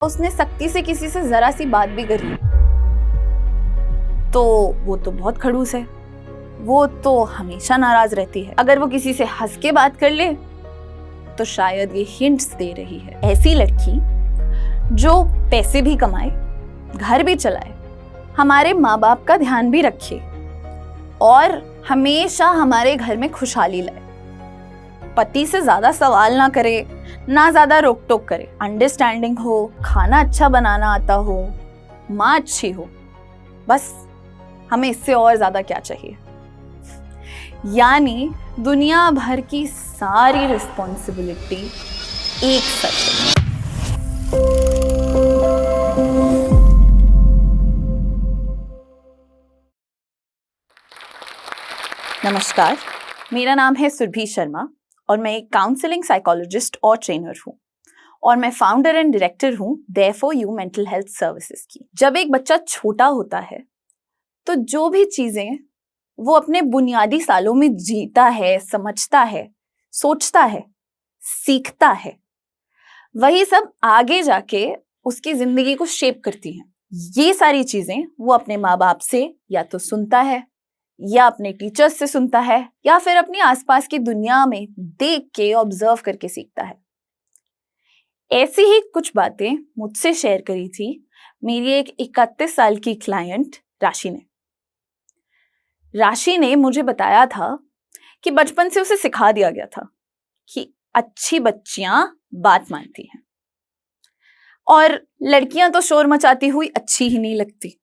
उसने सख्ती से किसी से जरा सी बात भी कर ली तो वो तो बहुत खड़ूस है, वो तो हमेशा नाराज रहती है। अगर वो किसी से हंस के बात कर ले तो शायद ये हिंट्स दे रही है। ऐसी लड़की जो पैसे भी कमाए, घर भी चलाए, हमारे माँ बाप का ध्यान भी रखे और हमेशा हमारे घर में खुशहाली लाए, पति से ज्यादा सवाल ना करे, ना ज्यादा रोक टोक करे, अंडरस्टैंडिंग हो, खाना अच्छा बनाना आता हो, माँ अच्छी हो, बस हमें इससे और ज्यादा क्या चाहिए। यानी दुनिया भर की सारी रिस्पॉन्सिबिलिटी एक साथ। नमस्कार, मेरा नाम है सुरभि शर्मा और मैं एक काउंसलिंग साइकोलॉजिस्ट और ट्रेनर हूँ और मैं फाउंडर एंड डायरेक्टर हूँ therefore you mental health services की। जब एक बच्चा छोटा होता है तो जो भी चीजें वो अपने बुनियादी सालों में जीता है, समझता है, सोचता है, सीखता है, वही सब आगे जाके उसकी जिंदगी को शेप करती हैं। ये सारी चीजें वो अपने माँ बाप से या तो सुनता है या अपने टीचर्स से सुनता है या फिर अपनी आसपास की दुनिया में देख के ऑब्जर्व करके सीखता है। ऐसी ही कुछ बातें मुझसे शेयर करी थी मेरी एक 31 साल की क्लाइंट राशि ने। राशि ने मुझे बताया था कि बचपन से उसे सिखा दिया गया था कि अच्छी बच्चियां बात मानती हैं और लड़कियां तो शोर मचाती हुई अच्छी ही नहीं लगती।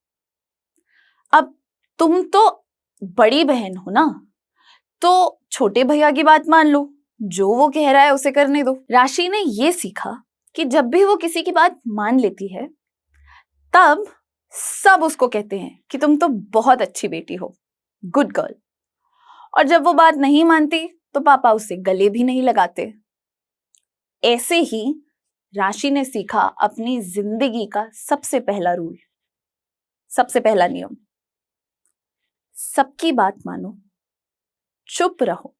अब तुम तो बड़ी बहन हो ना, तो छोटे भैया की बात मान लो, जो वो कह रहा है उसे करने दो। राशि ने ये सीखा कि जब भी वो किसी की बात मान लेती है तब सब उसको कहते हैं कि तुम तो बहुत अच्छी बेटी हो, गुड गर्ल। और जब वो बात नहीं मानती तो पापा उसे गले भी नहीं लगाते। ऐसे ही राशि ने सीखा अपनी जिंदगी का सबसे पहला रूल, सबसे पहला नियम, सबकी बात मानो, चुप रहो।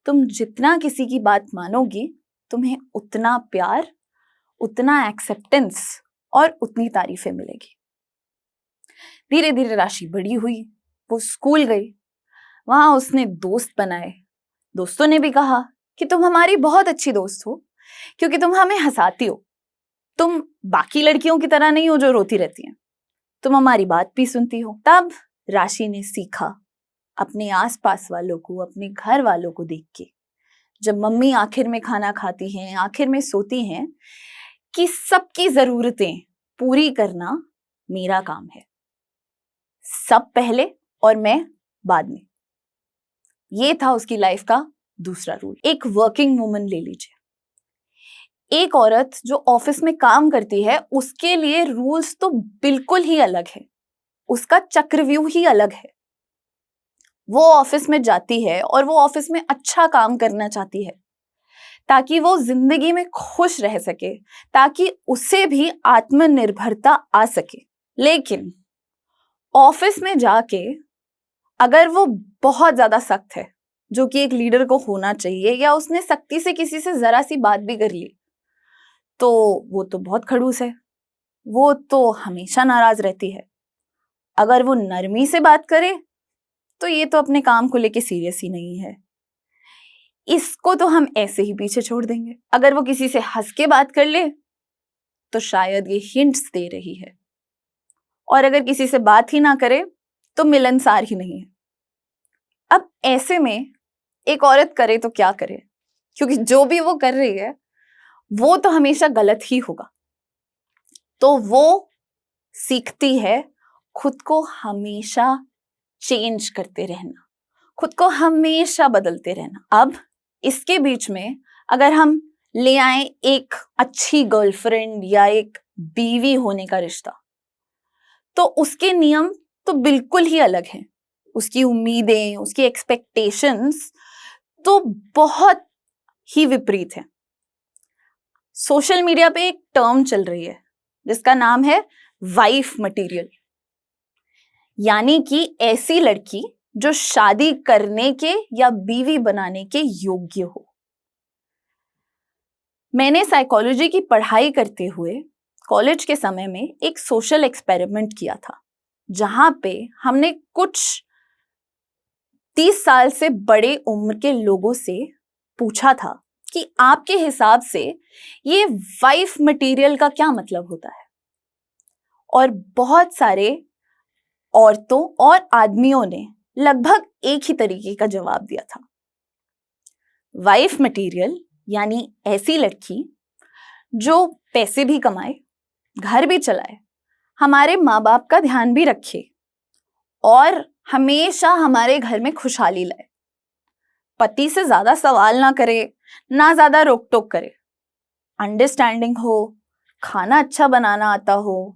तुम जितना किसी की बात मानोगी तुम्हें उतना प्यार, उतना एक्सेप्टेंस और उतनी तारीफें मिलेगी। धीरे धीरे राशि बड़ी हुई, वो स्कूल गई, वहां उसने दोस्त बनाए। दोस्तों ने भी कहा कि तुम हमारी बहुत अच्छी दोस्त हो क्योंकि तुम हमें हंसाती हो, तुम बाकी लड़कियों की तरह नहीं हो जो रोती रहती हैं, तुम हमारी बात भी सुनती हो। तब राशि ने सीखा अपने आसपास वालों को, अपने घर वालों को देख के, जब मम्मी आखिर में खाना खाती हैं, आखिर में सोती हैं, कि सबकी जरूरतें पूरी करना मेरा काम है, सब पहले और मैं बाद में। ये था उसकी लाइफ का दूसरा रूल। एक वर्किंग वुमन ले लीजिए, एक औरत जो ऑफिस में काम करती है, उसके लिए रूल्स तो बिल्कुल ही अलग है, उसका चक्रव्यूह ही अलग है। वो ऑफिस में जाती है और वो ऑफिस में अच्छा काम करना चाहती है ताकि वो जिंदगी में खुश रह सके, ताकि उसे भी आत्मनिर्भरता आ सके। लेकिन ऑफिस में जाके अगर वो बहुत ज्यादा सख्त है, जो कि एक लीडर को होना चाहिए, या उसने सख्ती से किसी से जरा सी बात भी कर ली तो वो तो बहुत खड़ूस है, वो तो हमेशा नाराज रहती है। अगर वो नरमी से बात करे तो ये तो अपने काम को लेके सीरियस ही नहीं है, इसको तो हम ऐसे ही पीछे छोड़ देंगे। अगर वो किसी से हंस के बात कर ले तो शायद ये हिंट्स दे रही है, और अगर किसी से बात ही ना करे तो मिलनसार ही नहीं है। अब ऐसे में एक औरत करे तो क्या करे, क्योंकि जो भी वो कर रही है वो तो हमेशा गलत ही होगा। तो वो सीखती है खुद को हमेशा चेंज करते रहना, खुद को हमेशा बदलते रहना। अब इसके बीच में अगर हम ले आए एक अच्छी गर्लफ्रेंड या एक बीवी होने का रिश्ता, तो उसके नियम तो बिल्कुल ही अलग हैं, उसकी उम्मीदें, उसकी एक्सपेक्टेशंस तो बहुत ही विपरीत है। सोशल मीडिया पे एक टर्म चल रही है जिसका नाम है वाइफ मटेरियल, यानी कि ऐसी लड़की जो शादी करने के या बीवी बनाने के योग्य हो। मैंने साइकोलॉजी की पढ़ाई करते हुए कॉलेज के समय में एक सोशल एक्सपेरिमेंट किया था, जहां पे हमने कुछ 30 साल से बड़े उम्र के लोगों से पूछा था कि आपके हिसाब से ये वाइफ मटेरियल का क्या मतलब होता है। और बहुत सारे औरतों और आदमियों ने लगभग एक ही तरीके का जवाब दिया था। वाइफ मटेरियल यानी ऐसी लड़की जो पैसे भी कमाए, घर भी चलाए, हमारे माँ बाप का ध्यान भी रखे और हमेशा हमारे घर में खुशहाली लाए, पति से ज्यादा सवाल ना करे, ना ज्यादा रोक टोक करे, अंडरस्टैंडिंग हो, खाना अच्छा बनाना आता हो,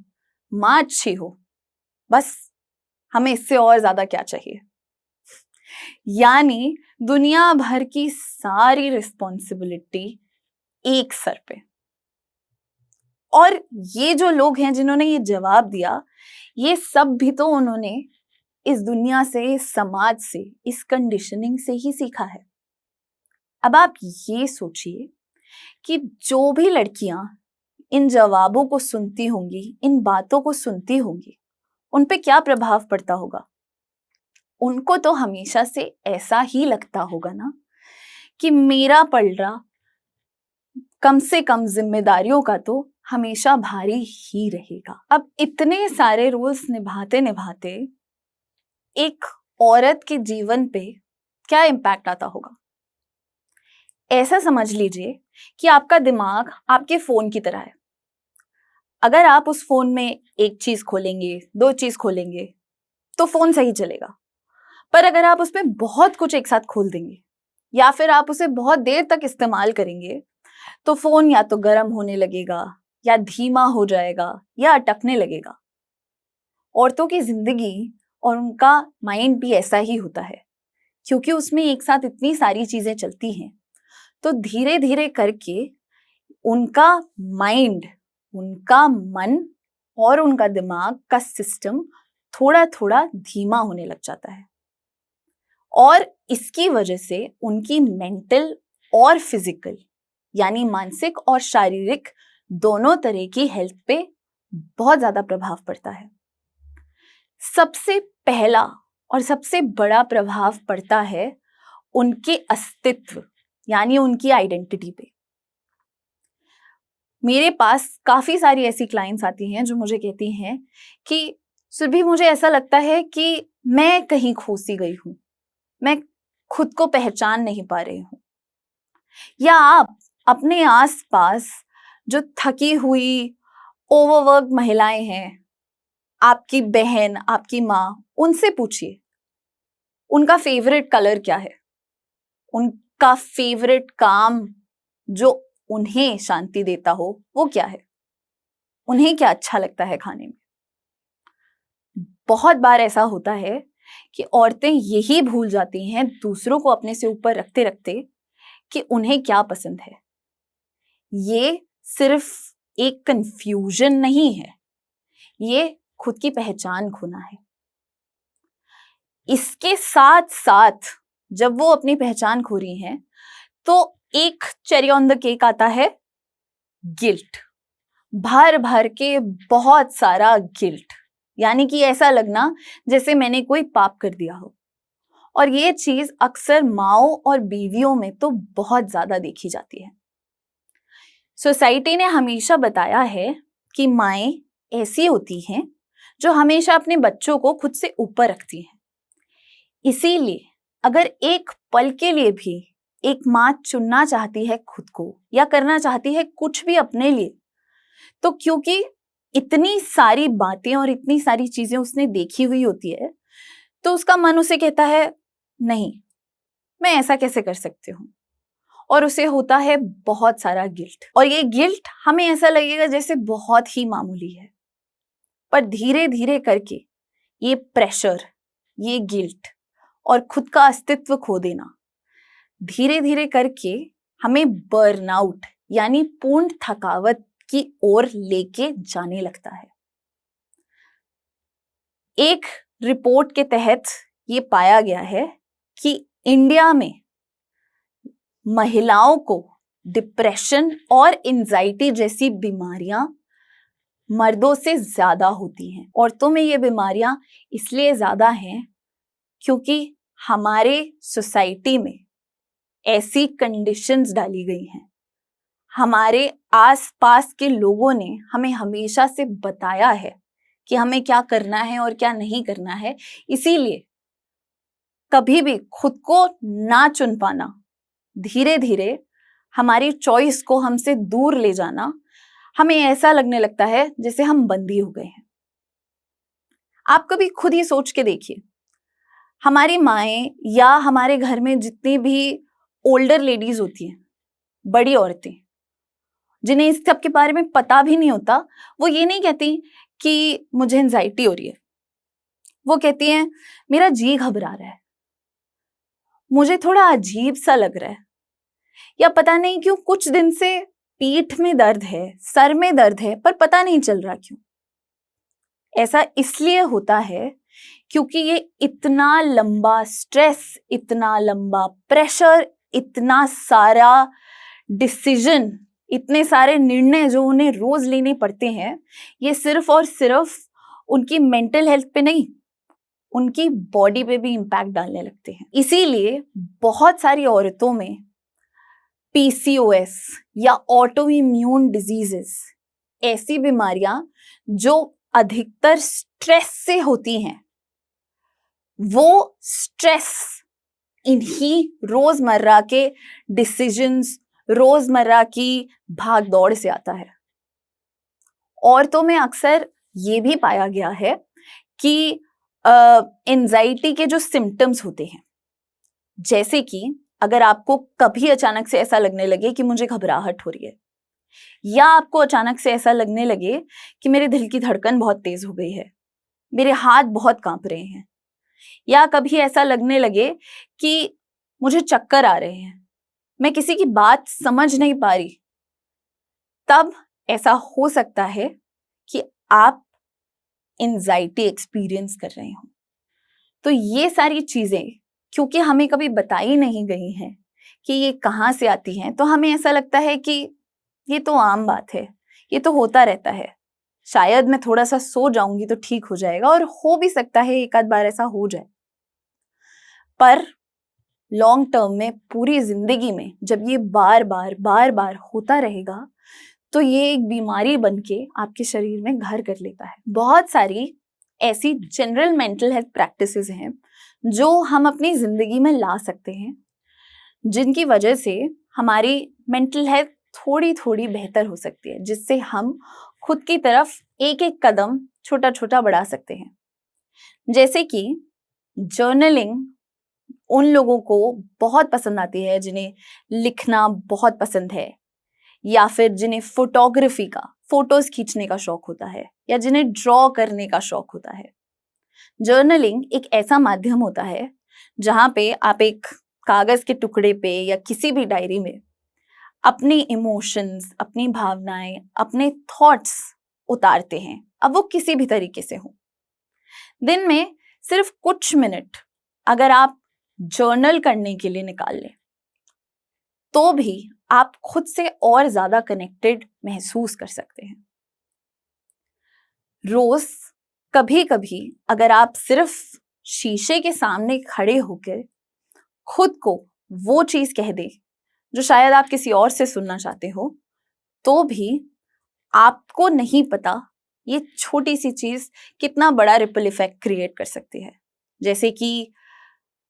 माँ अच्छी हो, बस हमें इससे और ज्यादा क्या चाहिए। यानी दुनिया भर की सारी रिस्पॉन्सिबिलिटी एक सर पे। और ये जो लोग हैं जिन्होंने ये जवाब दिया, ये सब भी तो उन्होंने इस दुनिया से, इस समाज से, इस कंडीशनिंग से ही सीखा है। अब आप ये सोचिए कि जो भी लड़कियां इन जवाबों को सुनती होंगी, इन बातों को सुनती होंगी, उन पे क्या प्रभाव पड़ता होगा। उनको तो हमेशा से ऐसा ही लगता होगा ना कि मेरा पलड़ा कम से कम जिम्मेदारियों का तो हमेशा भारी ही रहेगा। अब इतने सारे रूल्स निभाते निभाते एक औरत के जीवन पे क्या इम्पैक्ट आता होगा। ऐसा समझ लीजिए कि आपका दिमाग आपके फोन की तरह है। अगर आप उस फोन में एक चीज खोलेंगे, 2 चीज खोलेंगे तो फोन सही चलेगा, पर अगर आप उसमें बहुत कुछ एक साथ खोल देंगे या फिर आप उसे बहुत देर तक इस्तेमाल करेंगे तो फोन या तो गर्म होने लगेगा, या धीमा हो जाएगा, या अटकने लगेगा। औरतों की जिंदगी और उनका माइंड भी ऐसा ही होता है, क्योंकि उसमें एक साथ इतनी सारी चीजें चलती हैं, तो धीरे धीरे करके उनका माइंड, उनका मन और उनका दिमाग का सिस्टम थोड़ा थोड़ा धीमा होने लग जाता है। और इसकी वजह से उनकी मेंटल और फिजिकल यानी मानसिक और शारीरिक दोनों तरह की हेल्थ पे बहुत ज्यादा प्रभाव पड़ता है। सबसे पहला और सबसे बड़ा प्रभाव पड़ता है उनके अस्तित्व यानी उनकी आइडेंटिटी पे। मेरे पास काफी सारी ऐसी क्लाइंट्स आती हैं जो मुझे कहती हैं कि सुरभि, मुझे ऐसा लगता है कि मैं कहीं खो सी गई हूं, मैं खुद को पहचान नहीं पा रही हूं। या आप अपने आसपास जो थकी हुई ओवरवर्क महिलाएं हैं, आपकी बहन, आपकी माँ, उनसे पूछिए उनका फेवरेट कलर क्या है, उनका फेवरेट काम जो उन्हें शांति देता हो वो क्या है, उन्हें क्या अच्छा लगता है खाने में। बहुत बार ऐसा होता है कि औरतें यही भूल जाती हैं दूसरों को अपने से ऊपर रखते रखते कि उन्हें क्या पसंद है। ये सिर्फ एक कंफ्यूजन नहीं है, ये खुद की पहचान खोना है। इसके साथ साथ जब वो अपनी पहचान खो रही हैं तो एक चेरी ऑन द केक आता है गिल्ट। भर भर के बहुत सारा गिल्ट, यानी कि ऐसा लगना जैसे मैंने कोई पाप कर दिया हो। और ये चीज अक्सर माओं और बीवियों में तो बहुत ज्यादा देखी जाती है। सोसाइटी ने हमेशा बताया है कि माएं ऐसी होती हैं जो हमेशा अपने बच्चों को खुद से ऊपर रखती हैं। इसीलिए अगर एक पल के लिए भी एक माँ चुनना चाहती है खुद को या करना चाहती है कुछ भी अपने लिए, तो क्योंकि इतनी सारी बातें और इतनी सारी चीजें उसने देखी हुई होती है, तो उसका मन उसे कहता है नहीं, मैं ऐसा कैसे कर सकती हूँ। और उसे होता है बहुत सारा गिल्ट, और ये गिल्ट हमें ऐसा लगेगा जैसे बहुत ही मामूली है, पर धीरे धीरे करके ये प्रेशर, ये गिल्ट और खुद का अस्तित्व खो देना धीरे धीरे करके हमें बर्नआउट यानी पूर्ण थकावट की ओर लेके जाने लगता है। एक रिपोर्ट के तहत ये पाया गया है कि इंडिया में महिलाओं को डिप्रेशन और एंजाइटी जैसी बीमारियां मर्दों से ज्यादा होती हैं। औरतों में ये बीमारियां इसलिए ज्यादा हैं क्योंकि हमारे सोसाइटी में ऐसी कंडीशंस डाली गई हैं, हमारे आसपास के लोगों ने हमें हमेशा से बताया है कि हमें क्या करना है और क्या नहीं करना है। इसीलिए कभी भी खुद को ना चुन पाना, धीरे धीरे हमारी चॉइस को हमसे दूर ले जाना, हमें ऐसा लगने लगता है जैसे हम बंदी हो गए हैं। आप कभी खुद ही सोच के देखिए, हमारी माएं या हमारे घर में जितनी भी ओल्डर लेडीज होती हैं, बड़ी औरतें, जिन्हें इस सब के बारे में पता भी नहीं होता, वो ये नहीं कहती कि मुझे एंजाइटी हो रही है। वो कहती हैं मेरा जी घबरा रहा है, मुझे थोड़ा अजीब सा लग रहा है, या पता नहीं क्यों कुछ दिन से पीठ में दर्द है, सर में दर्द है, पर पता नहीं चल रहा क्यों। ऐसा इसलिए होता है क्योंकि ये इतना लंबा स्ट्रेस, इतना लंबा प्रेशर, इतना सारा डिसीजन, इतने सारे निर्णय जो उन्हें रोज लेने पड़ते हैं, ये सिर्फ और सिर्फ उनकी मेंटल हेल्थ पे नहीं, उनकी बॉडी पे भी इम्पैक्ट डालने लगते हैं। इसीलिए बहुत सारी औरतों में पीसीओएस या ऑटो इम्यून डिजीजेस, ऐसी बीमारियां जो अधिकतर स्ट्रेस से होती हैं, वो स्ट्रेस इन्हीं रोजमर्रा के डिसीजंस, रोजमर्रा की भाग दौड़ से आता है। औरतों में अक्सर ये भी पाया गया है कि एंजाइटी के जो सिम्टम्स होते हैं, जैसे कि अगर आपको कभी अचानक से ऐसा लगने लगे कि मुझे घबराहट हो रही है, या आपको अचानक से ऐसा लगने लगे कि मेरे दिल की धड़कन बहुत तेज हो गई है, मेरे हाथ बहुत कांप रहे हैं, या कभी ऐसा लगने लगे कि मुझे चक्कर आ रहे हैं, मैं किसी की बात समझ नहीं पा रही, तब ऐसा हो सकता है कि आप एंजाइटी एक्सपीरियंस कर रहे हो। तो ये सारी चीजें क्योंकि हमें कभी बताई नहीं गई हैं कि ये कहाँ से आती हैं, तो हमें ऐसा लगता है कि ये तो आम बात है, ये तो होता रहता है, शायद मैं थोड़ा सा सो जाऊंगी तो ठीक हो जाएगा, और हो भी सकता है एक आध बार ऐसा हो जाए। पर लॉन्ग टर्म में, पूरी जिंदगी में जब ये बार बार होता रहेगा, तो ये एक बीमारी बनके आपके शरीर में घर कर लेता है। बहुत सारी ऐसी जनरल मेंटल हेल्थ प्रैक्टिसेस हैं जो हम अपनी जिंदगी में ला सकते हैं, जिनकी वजह से हमारी मेंटल हेल्थ थोड़ी थोड़ी बेहतर हो सकती है, जिससे हम खुद की तरफ एक एक कदम छोटा छोटा बढ़ा सकते हैं। जैसे कि जर्नलिंग उन लोगों को बहुत पसंद आती है जिन्हें लिखना बहुत पसंद है, या फिर जिन्हें फोटोग्राफी का, फोटोज खींचने का शौक होता है, या जिन्हें ड्रॉ करने का शौक होता है। जर्नलिंग एक ऐसा माध्यम होता है जहां पे आप एक कागज के टुकड़े पे या किसी भी डायरी में अपनी इमोशंस, अपनी भावनाएं, अपने थॉट्स उतारते हैं, अब वो किसी भी तरीके से हो। दिन में सिर्फ कुछ मिनट अगर आप जर्नल करने के लिए निकाल लें, तो भी आप खुद से और ज्यादा कनेक्टेड महसूस कर सकते हैं। रोज कभी कभी अगर आप सिर्फ शीशे के सामने खड़े होकर खुद को वो चीज कह दे जो शायद आप किसी और से सुनना चाहते हो, तो भी आपको नहीं पता ये छोटी सी चीज कितना बड़ा रिपल इफेक्ट क्रिएट कर सकती है। जैसे कि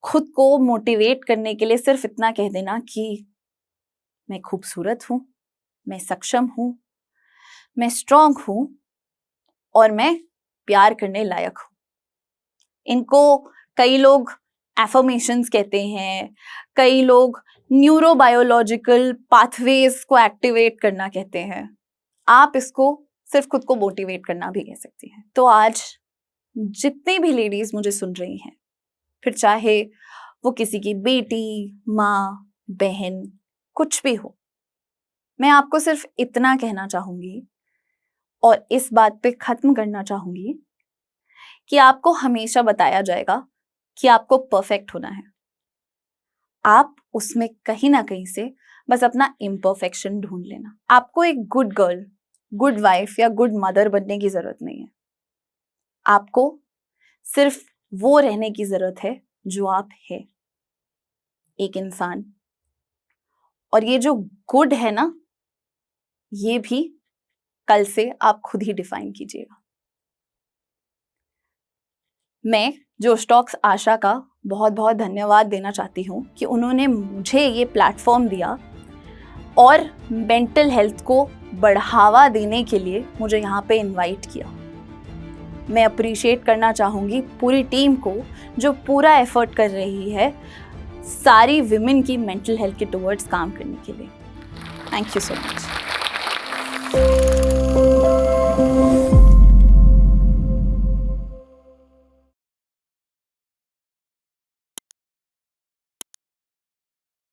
खुद को मोटिवेट करने के लिए सिर्फ इतना कह देना कि मैं खूबसूरत हूं, मैं सक्षम हूं, मैं स्ट्रांग हूं, और मैं प्यार करने लायक हूं। इनको कई लोग एफर्मेशंस कहते हैं, कई लोग न्यूरोबायोलॉजिकल पाथवेज को एक्टिवेट करना कहते हैं। आप इसको सिर्फ खुद को मोटिवेट करना भी कह सकती हैं। तो आज जितनी भी लेडीज मुझे सुन रही हैं, फिर चाहे वो किसी की बेटी, माँ, बहन, कुछ भी हो, मैं आपको सिर्फ इतना कहना चाहूंगी और इस बात पे खत्म करना चाहूंगी कि आपको हमेशा बताया जाएगा कि आपको परफेक्ट होना है। आप उसमें कहीं ना कहीं से बस अपना इम्परफेक्शन ढूंढ लेना। आपको एक गुड गर्ल, गुड वाइफ या गुड मदर बनने की जरूरत नहीं है। आपको सिर्फ वो रहने की जरूरत है जो आप है, एक इंसान। और ये जो गुड है ना, ये भी कल से आप खुद ही डिफाइन कीजिएगा। मैं जोश टॉक्स आशा का बहुत बहुत धन्यवाद देना चाहती हूँ कि उन्होंने मुझे ये प्लेटफॉर्म दिया और मेंटल हेल्थ को बढ़ावा देने के लिए मुझे यहाँ पे इनवाइट किया। मैं अप्रिशिएट करना चाहूँगी पूरी टीम को जो पूरा एफर्ट कर रही है सारी विमेन की मेंटल हेल्थ के टुवर्ड्स काम करने के लिए। Thank you so much.